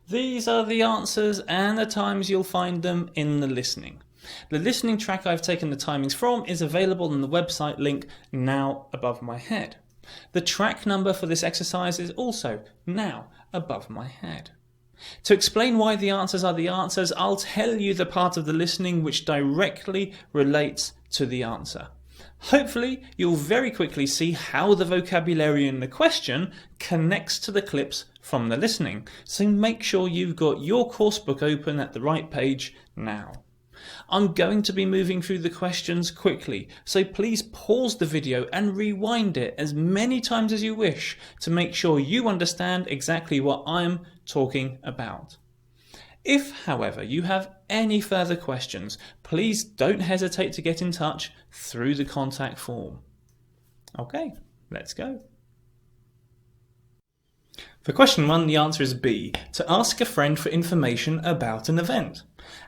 These are the answers and the times you'll find them in the listening. The listening track I've taken the timings from is available on the website link now above my head. The track number for this exercise is also now above my head. To explain why the answers are the answers, I'll tell you the part of the listening which directly relates to the answer. Hopefully, you'll very quickly see how the vocabulary in the question connects to the clips from the listening, so make sure you've got your course book open at the right page now. I'm going to be moving through the questions quickly, so please pause the video and rewind it as many times as you wish to make sure you understand exactly what I'm talking about. If, however, you have any further questions, please don't hesitate to get in touch through the contact form. Okay, let's go. For question 1, the answer is B, to ask a friend for information about an event.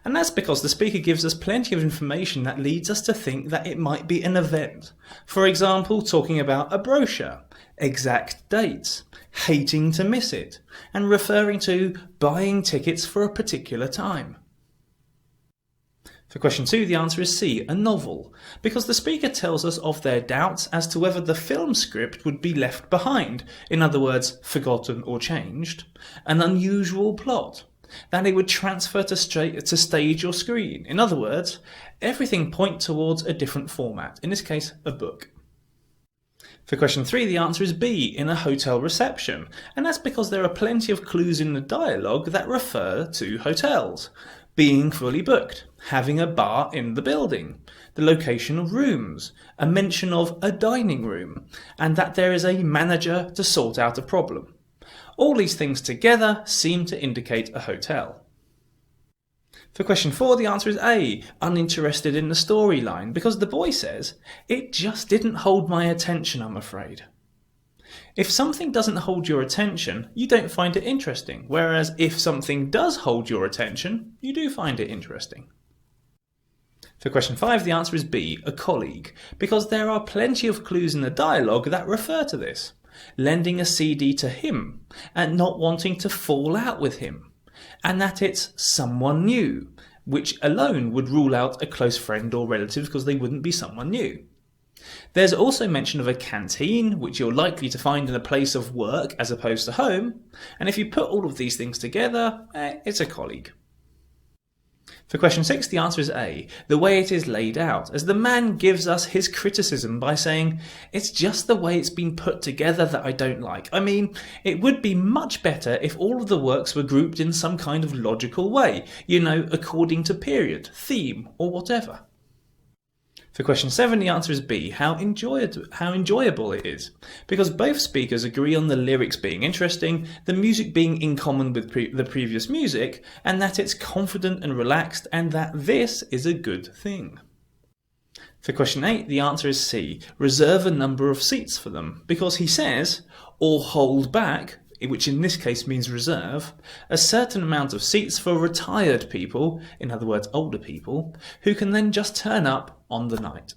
And that's because the speaker gives us plenty of information that leads us to think that it might be an event. For example, talking about a brochure, exact dates, hating to miss it, and referring to buying tickets for a particular time. For question 2, the answer is C, a novel, because the speaker tells us of their doubts as to whether the film script would be left behind, in other words, forgotten or changed, an unusual plot, that it would transfer to stage or screen. In other words, everything point towards a different format, in this case, a book. For question 3, the answer is B, in a hotel reception, and that's because there are plenty of clues in the dialogue that refer to hotels. Being fully booked, having a bar in the building, the location of rooms, a mention of a dining room, and that there is a manager to sort out a problem. All these things together seem to indicate a hotel. For question 4, the answer is A, uninterested in the storyline, because the boy says, "It just didn't hold my attention, I'm afraid." If something doesn't hold your attention, you don't find it interesting, whereas if something does hold your attention, you do find it interesting. For question 5, the answer is B, a colleague, because there are plenty of clues in the dialogue that refer to this. Lending a CD to him, and not wanting to fall out with him, and that it's someone new, which alone would rule out a close friend or relative because they wouldn't be someone new. There's also mention of a canteen, which you're likely to find in a place of work as opposed to home, and if you put all of these things together, it's a colleague. For question 6, the answer is A, the way it is laid out, as the man gives us his criticism by saying, "It's just the way it's been put together that I don't like. I mean, it would be much better if all of the works were grouped in some kind of logical way, according to period, theme, or whatever." For question 7, the answer is B, how enjoyable it is, because both speakers agree on the lyrics being interesting, the music being in common with the previous music, and that it's confident and relaxed, and that this is a good thing. For question 8, the answer is C, reserve a number of seats for them, because he says, or hold back, which in this case means reserve, a certain amount of seats for retired people, in other words older people, who can then just turn up on the night.